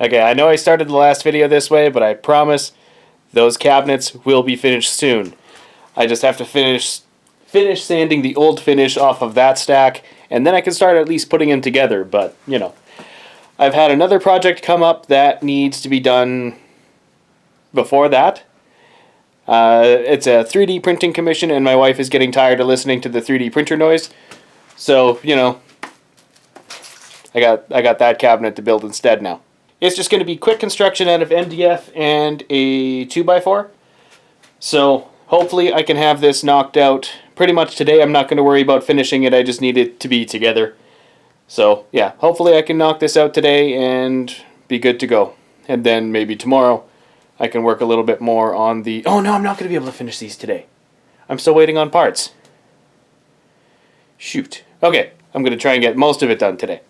Okay, I know I started the last video this way, but I promise those cabinets will be finished soon. I just have to finish sanding the old finish off of that stack, and then I can start at least putting them together, but, you know. I've had another project come up that needs to be done before that. It's a 3D printing commission, and my wife is getting tired of listening to the 3D printer noise. So, you know, I got that cabinet to build instead now. It's just going to be quick construction out of MDF and a 2x4. So hopefully I can have this knocked out pretty much today. I'm not going to worry about finishing it. I just need it to be together. So yeah, hopefully I can knock this out today and be good to go. And then maybe tomorrow I can work a little bit more on the... Oh no, I'm not going to be able to finish these today. I'm still waiting on parts. Shoot. Okay, I'm going to try and get most of it done today.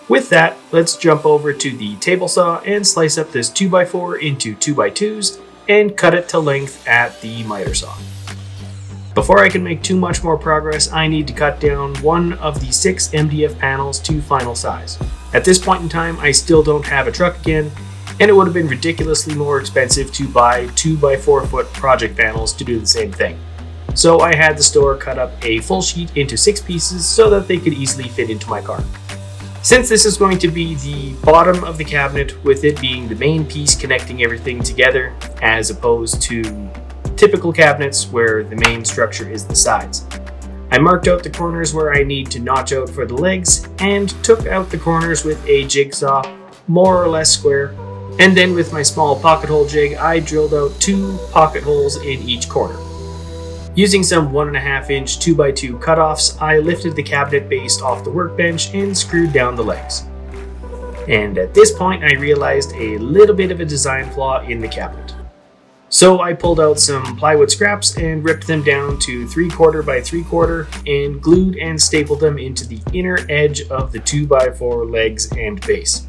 With that, let's jump over to the table saw and slice up this 2x4 into 2x2s and cut it to length at the miter saw. Before I can make too much more progress, I need to cut down one of the 6 MDF panels to final size. At this point in time, I still don't have a truck again, and it would have been ridiculously more expensive to buy 2x4 foot project panels to do the same thing. So I had the store cut up a full sheet into 6 pieces so that they could easily fit into my car. Since this is going to be the bottom of the cabinet, with it being the main piece connecting everything together, as opposed to typical cabinets where the main structure is the sides, I marked out the corners where I need to notch out for the legs and took out the corners with a jigsaw, more or less square, and then with my small pocket hole jig I drilled out 2 pocket holes in each corner. Using some 1.5 inch 2x2 cutoffs, I lifted the cabinet base off the workbench and screwed down the legs. And at this point I realized a little bit of a design flaw in the cabinet. So I pulled out some plywood scraps and ripped them down to 3/4 by 3/4 and glued and stapled them into the inner edge of the 2x4 legs and base.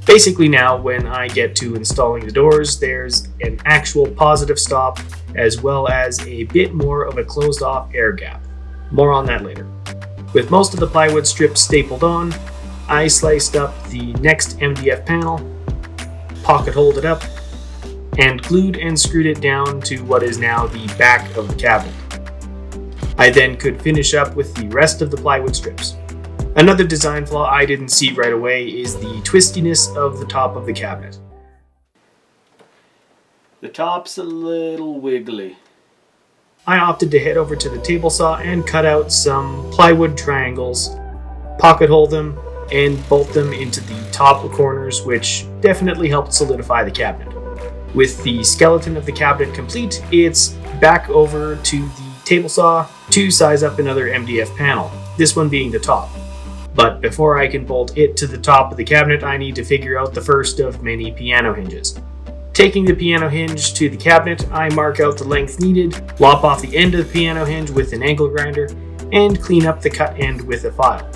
Basically now, when I get to installing the doors, there's an actual positive stop as well as a bit more of a closed off air gap. More on that later. With most of the plywood strips stapled on, I sliced up the next MDF panel, pocket holed it up, and glued and screwed it down to what is now the back of the cabinet. I then could finish up with the rest of the plywood strips. Another design flaw I didn't see right away is the twistiness of the top of the cabinet. The top's a little wiggly. I opted to head over to the table saw and cut out some plywood triangles, pocket hole them, and bolt them into the top corners, which definitely helped solidify the cabinet. With the skeleton of the cabinet complete, it's back over to the table saw to size up another MDF panel, this one being the top. But before I can bolt it to the top of the cabinet, I need to figure out the first of many piano hinges. Taking the piano hinge to the cabinet, I mark out the length needed, lop off the end of the piano hinge with an angle grinder, and clean up the cut end with a file.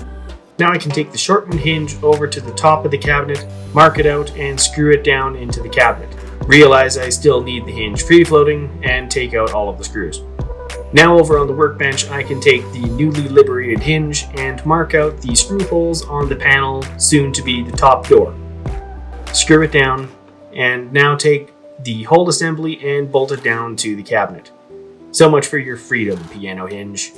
Now I can take the shortened hinge over to the top of the cabinet, mark it out, and screw it down into the cabinet. Realize I still need the hinge free-floating, and take out all of the screws. Now over on the workbench, I can take the newly liberated hinge and mark out the screw holes on the panel, soon to be the top door. Screw it down, and now take the whole assembly and bolt it down to the cabinet. So much for your freedom, piano hinge.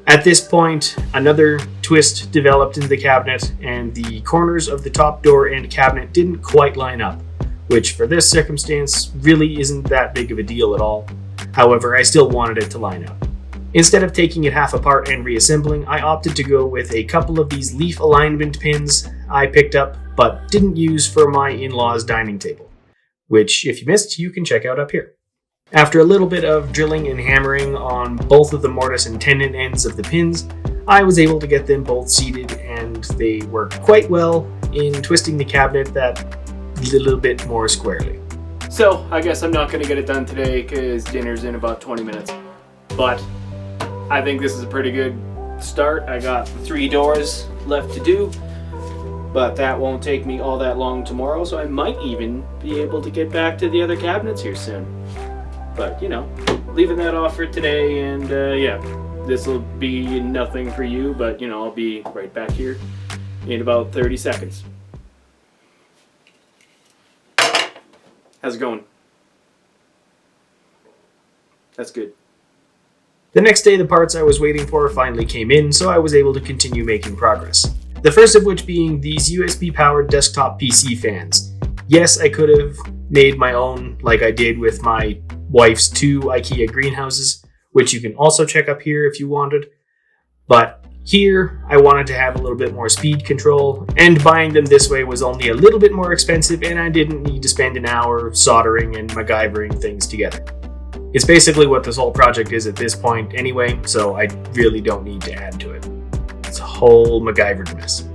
At this point, another twist developed in the cabinet, and the corners of the top door and cabinet didn't quite line up, which for this circumstance really isn't that big of a deal at all. However, I still wanted it to line up. Instead of taking it half apart and reassembling, I opted to go with a couple of these leaf alignment pins I picked up but didn't use for my in-laws' dining table, which if you missed, you can check out up here. After a little bit of drilling and hammering on both of the mortise and tenon ends of the pins, I was able to get them both seated, and they worked quite well in twisting the cabinet that little bit more squarely. So, I guess I'm not going to get it done today because dinner's in about 20 minutes. But I think this is a pretty good start. I got 3 doors left to do, but that won't take me all that long tomorrow, so I might even be able to get back to the other cabinets here soon. But, you know, leaving that off for today, and yeah. this will be nothing for you, but you know, I'll be right back here in about 30 seconds. How's it going? That's good. The next day, the parts I was waiting for finally came in, so I was able to continue making progress. The first of which being these USB-powered desktop PC fans. Yes, I could have made my own, like I did with my wife's 2 IKEA greenhouses, which you can also check up here if you wanted. But here, I wanted to have a little bit more speed control, and buying them this way was only a little bit more expensive, and I didn't need to spend an hour soldering and MacGyvering things together. It's basically what this whole project is at this point anyway, so I really don't need to add to it. It's a whole MacGyvered mess.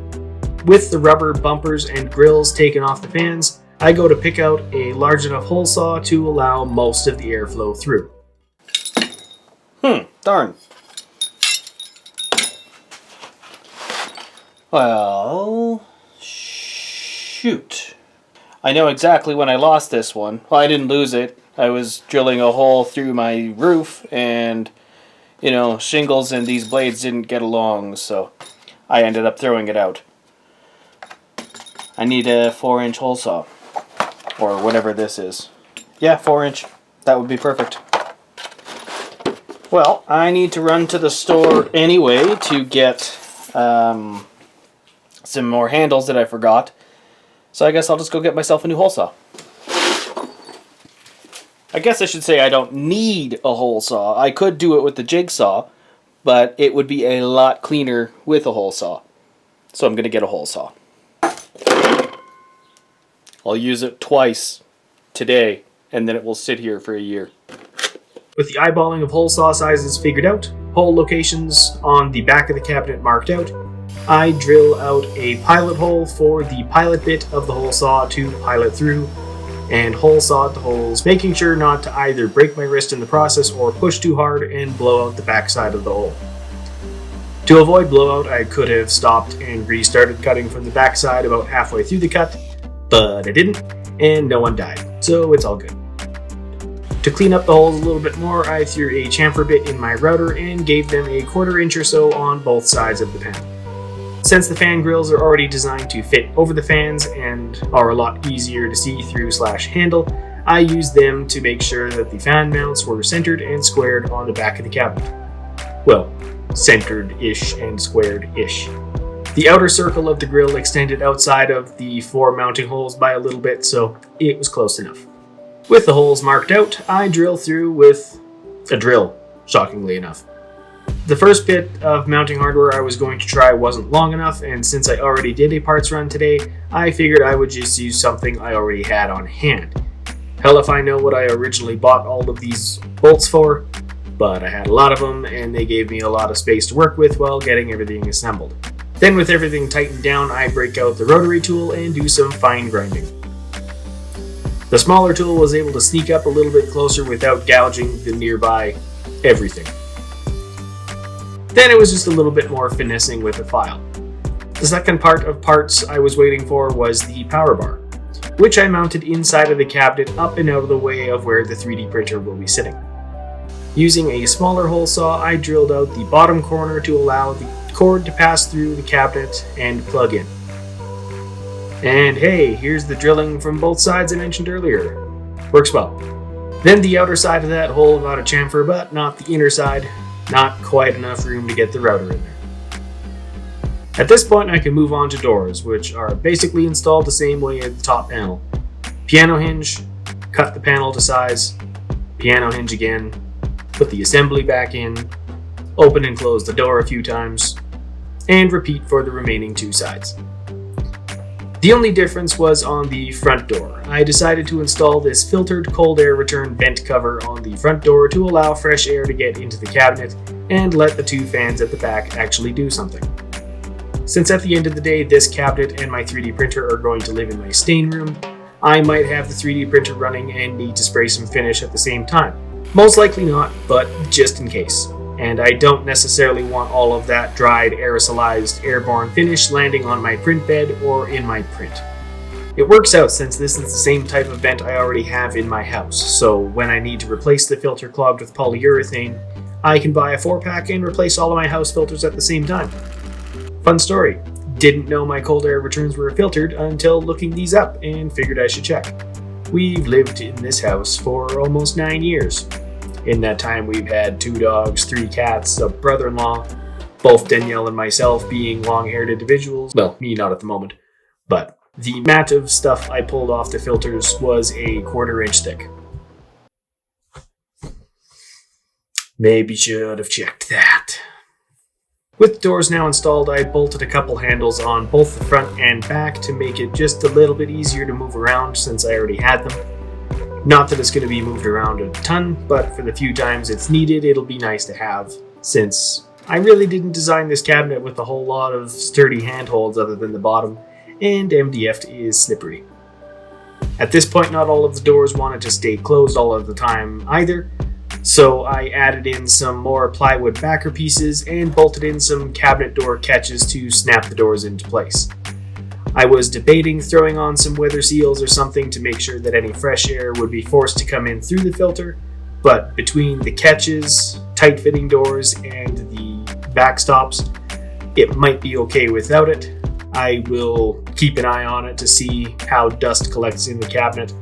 With the rubber bumpers and grills taken off the fans, I go to pick out a large enough hole saw to allow most of the airflow through. Darn. Well, shoot. I know exactly when I lost this one. Well, I didn't lose it. I was drilling a hole through my roof and, you know, shingles and these blades didn't get along, so I ended up throwing it out. I need a 4-inch hole saw, or whatever this is. Yeah, 4-inch. That would be perfect. Well, I need to run to the store anyway to get some more handles that I forgot. So I guess I'll just go get myself a new hole saw. I guess I should say I don't need a hole saw. I could do it with the jigsaw, but it would be a lot cleaner with a hole saw. So I'm going to get a hole saw. I'll use it twice today, and then it will sit here for a year. With the eyeballing of hole saw sizes figured out, hole locations on the back of the cabinet marked out, I drill out a pilot hole for the pilot bit of the hole saw to pilot through, and hole saw the holes, making sure not to either break my wrist in the process or push too hard and blow out the backside of the hole. To avoid blowout, I could have stopped and restarted cutting from the backside about halfway through the cut, but I didn't, and no one died, so it's all good. To clean up the holes a little bit more, I threw a chamfer bit in my router and gave them a 1/4 inch or so on both sides of the panel. Since the fan grills are already designed to fit over the fans and are a lot easier to see through / handle, I used them to make sure that the fan mounts were centered and squared on the back of the cabinet. Well, centered-ish and squared-ish. The outer circle of the grill extended outside of the 4 mounting holes by a little bit, so it was close enough. With the holes marked out, I drill through with a drill, shockingly enough. The first bit of mounting hardware I was going to try wasn't long enough, and since I already did a parts run today, I figured I would just use something I already had on hand. Hell if I know what I originally bought all of these bolts for, but I had a lot of them, and they gave me a lot of space to work with while getting everything assembled. Then with everything tightened down, I break out the rotary tool and do some fine grinding. The smaller tool was able to sneak up a little bit closer without gouging the nearby everything. Then it was just a little bit more finessing with the file. The second part of parts I was waiting for was the power bar, which I mounted inside of the cabinet up and out of the way of where the 3D printer will be sitting. Using a smaller hole saw, I drilled out the bottom corner to allow the cord to pass through the cabinet and plug in. And hey, here's the drilling from both sides I mentioned earlier. Works well. Then the outer side of that hole got a chamfer, but not the inner side. Not quite enough room to get the router in there. At this point I can move on to doors, which are basically installed the same way as the top panel. Piano hinge, cut the panel to size, piano hinge again, put the assembly back in, open and close the door a few times, and repeat for the remaining 2 sides. The only difference was on the front door. I decided to install this filtered cold air return vent cover on the front door to allow fresh air to get into the cabinet and let the 2 fans at the back actually do something. Since at the end of the day this cabinet and my 3D printer are going to live in my stain room, I might have the 3D printer running and need to spray some finish at the same time. Most likely not, but just in case. And I don't necessarily want all of that dried, aerosolized, airborne finish landing on my print bed or in my print. It works out since this is the same type of vent I already have in my house, so when I need to replace the filter clogged with polyurethane, I can buy a 4-pack and replace all of my house filters at the same time. Fun story. Didn't know my cold air returns were filtered until looking these up and figured I should check. We've lived in this house for almost 9 years. In that time, we've had 2 dogs, 3 cats, a brother-in-law, both Danielle and myself being long-haired individuals. Well, me not at the moment. But the amount of stuff I pulled off the filters was a 1/4 inch thick. Maybe should have checked that. With the doors now installed, I bolted a couple handles on both the front and back to make it just a little bit easier to move around since I already had them. Not that it's going to be moved around a ton, but for the few times it's needed, it'll be nice to have, since I really didn't design this cabinet with a whole lot of sturdy handholds other than the bottom, and MDF is slippery. At this point, not all of the doors wanted to stay closed all of the time either, so I added in some more plywood backer pieces and bolted in some cabinet door catches to snap the doors into place. I was debating throwing on some weather seals or something to make sure that any fresh air would be forced to come in through the filter, but between the catches, tight-fitting doors, and the backstops, it might be okay without it. I will keep an eye on it to see how dust collects in the cabinet,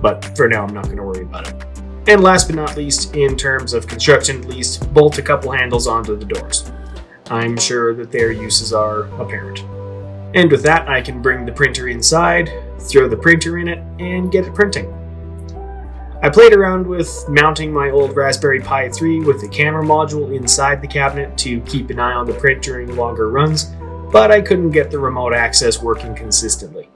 but for now I'm not going to worry about it. And last but not least, in terms of construction at least, bolt a couple handles onto the doors. I'm sure that their uses are apparent. And with that, I can bring the printer inside, throw the printer in it, and get it printing. I played around with mounting my old Raspberry Pi 3 with the camera module inside the cabinet to keep an eye on the print during longer runs, but I couldn't get the remote access working consistently.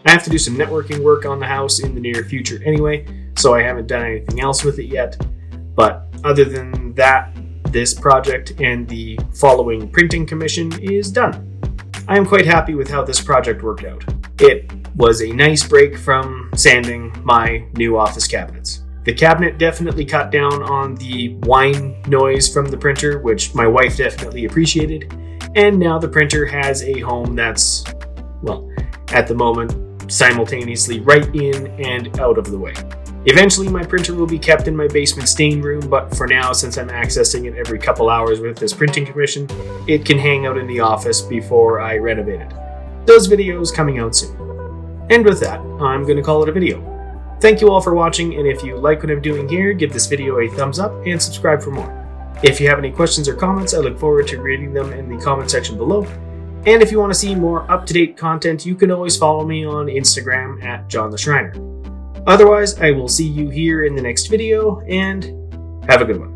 I have to do some networking work on the house in the near future anyway, so I haven't done anything else with it yet. But other than that, this project and the following printing commission is done. I am quite happy with how this project worked out. It was a nice break from sanding my new office cabinets. The cabinet definitely cut down on the whine noise from the printer, which my wife definitely appreciated, and now the printer has a home that's, well, at the moment, simultaneously right in and out of the way. Eventually my printer will be kept in my basement stain room, but for now, since I'm accessing it every couple hours with this printing commission, it can hang out in the office before I renovate it. Those videos coming out soon. And with that, I'm going to call it a video. Thank you all for watching, and if you like what I'm doing here, give this video a thumbs up and subscribe for more. If you have any questions or comments, I look forward to reading them in the comment section below. And if you want to see more up-to-date content, you can always follow me on Instagram at John the Schreiner. Otherwise, I will see you here in the next video, and have a good one.